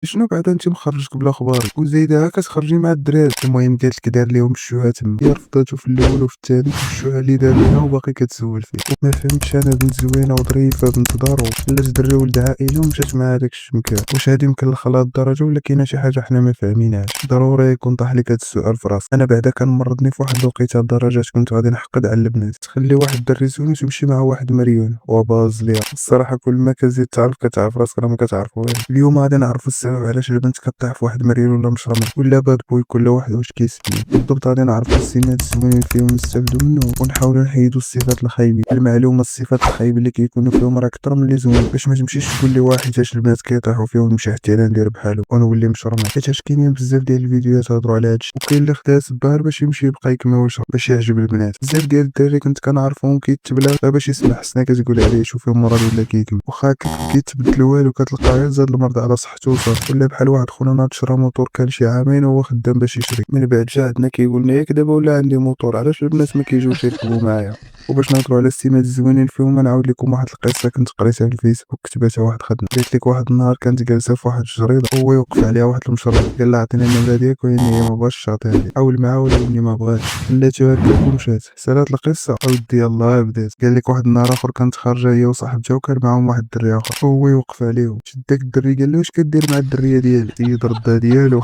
شنو بعدا انت مخرجك بلا خبارك وزايدها كتخرجي مع الدراري. المهم قالت لك دار ليهم الشوهه تما، هي رفضاتو في الاول وفي الثاني، الشوهه اللي دار ليها وباقي كتسول فيه. ما فهمتش انا، بنت زوينه وظريفه بنت دارو، خلات دري ولد عائله ومشات مع هذاك الشمكان. واش هادي يمكن لخلاها الدرجه ولا كاينه شي حاجه حنا ما فاهمينهاش؟ ضروري يكون طاح لك هذا السؤال في راسك. انا بعدا كنمرضني في واحد الوقيته الدرجات كنت غادي نحقد على البنات، تخلي واحد الدري زوين وتمشي مع واحد مريون وباز ليها. الصراحه كل ما كتزيد تعرف كتعرف راسك راه ما كتعرف والو. اليوم غادي نعرفوا السبب علاش البنت كطيح في واحد مريول ولا مشرمه ولا باد بوي، كل واحد واش كيسمي بالضبط. غادي نعرفوا السمات الزوينين فيهم نستافدوا منه، ونحاولوا نحيدوا الصفات الخايبين. المعلومه الصفات الخايبه اللي كيكونوا فيهم راه اكثر من اللي زوين، باش ما تمشيش تقول لي واحد اش البنات كيطيحوا فيه ونمشي حتى انا ندير بحالو ونولي مشرمه. حيت كاينين بزاف ديال الفيديوهات هضروا على هادشي، وكاين اللي خداها سبار باش يمشي يبقى يكمل ويشرب باش يعجب البنات. بزاف ديال الدراري كنت كنعرفهم كيتبلا غير باش يسمع حسنه كتقول عليه يشوف فيهم مرض ولا كيكمل، واخا كيتبدل والو كتلقى غير زاد المرض على صحته وصافي. ولا بحال واحد خونا ناض شرا موطور كان شي عامين وهو خدام باش يشري، من بعد جا عندنا كيقول لنا ياك دابا ولا عندي موطور، علاش البنات ما كيجيوش يركبوا معايا؟ وباش نهضروا على السمات الزوينين فيهم نعاود لكم واحد القصه كنت قريتها في الفيسبوك كتبتها واحد خدنا. قالت لك واحد النهار كانت جالسه في واحد الجريده، هو يوقف عليها واحد المشرب قال لها عطيني النمره ديالك، وهي هي ما بغاش تعطيها ليه، حاول معاه ولكن ما بغاش، خلاتو هكاك ومشات. سالات القصه اودي يلاه بدات. قال لك واحد النهار اخر كانت خارجه هي وصاحبتها وكان معاهم واحد الدري اخر، هو يوقف عليهم شد داك الدري قال له واش كدير مع الدريه ديالي؟ هي الرده ديالو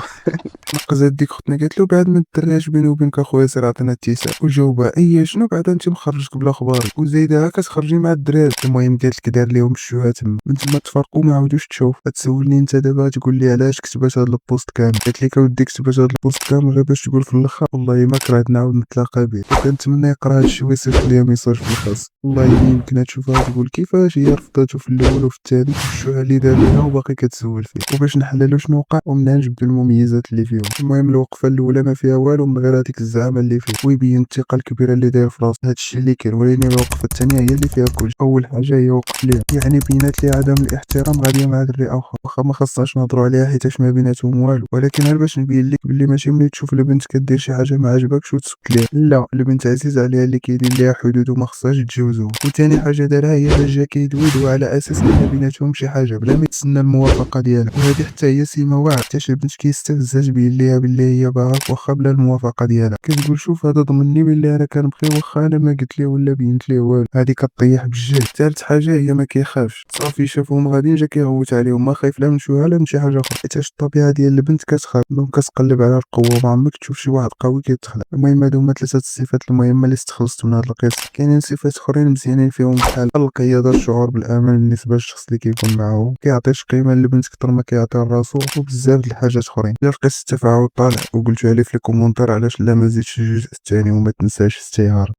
نقزات ديك اختنا قالت له بعد ما درياش بيني وبينك اخويا سير عطينا التيسان. وجاوبها اي شنو بعدا انت مخرجك بلا خبارك وزايدها كتخرجي مع الدراري. المهم قالت لك دار ليهم الشوهه تما، من تما تفرقوا ما عاودوش تشوف. تسولني انت دابا تقول لي علاش كتبات هذا البوست كامل؟ قالت لك اودي كتبات هذا البوست كامل غير باش تقول في الاخر والله ما كرهت نعاود نتلاقى به، وكنتمنى يقرا هذا الشيء ويصيفط ليا ميساج في الخاص. والله يمكن تشوفها تقول كيفاش هي رفضاتو في الاول وفي الثاني، الشوهه اللي دار ليها وباقي كتسول فيه، وباش نحللوا شنو وقع ومنها نجبدوا المميزات اللي فيهم. المهم الوقفه الاولى ما فيها والو من غير هذيك الزعامه اللي فيه، ويبين الثقه الكبيره اللي داير في راسه. هادشي اللي كاين. ولكن الوقفه الثانيه هي اللي فيها كلشي. اول حاجه هي وقف ليها، يعني بينات لي عدم الاحترام غاديه مع دري اخر، واخا ما خصناش نهضروا عليها حيت ما بيناتهم والو، ولكن غير باش نبين لك بلي ماشي ملي تشوف البنت كدير شي حاجه ما عجبكش وتسكت ليها، لا البنت عزيز عليها اللي كاينين ليها حدود وما خصهاش تجاوزهم. وثاني حاجه دارها هي باش جا كيدويدوا على اساس ان بيناتهم شي حاجه بلا ما يتسنى الموافقه ديالها، وهذه حتى هي سيمه واعره حتى البنت كيستفزها تبين ليها باللي هي باغاك واخا بلا الموافقه ديالها. كتقول شوف هذا ضمني باللي انا كنبغي واخا انا ما قلت ليه ولا بينت ليه والو. هذه كطيح بالجهد. ثالث حاجه هي ما كيخافش، صافي شافهم غاديين جا كيغوت عليهم، ما خايف لا من شوهه لا من شي حاجه اخرى، حيت الطبيعه ديال البنت كتخاف دونك كتقلب على القوه، ما عمرك تشوف شي واحد قوي كيتخلع. المهم هادو هما ثلاثه الصفات المهمه اللي استخلصت من هاد القصه. كاينين صفات اخرين مزيانين فيهم بحال القياده، الشعور بالامان بالنسبه للشخص اللي كيكون معاه، كيعطيش قيمه للبنت اكثر ما كيعطي لراسو، وبزاف د الحاجات اخرين. الا لقيت التفاعل طالع وقلتوها لي في الكومونتير علاش لا ما زيدش الجزء الثاني، وما تنساش استيهار.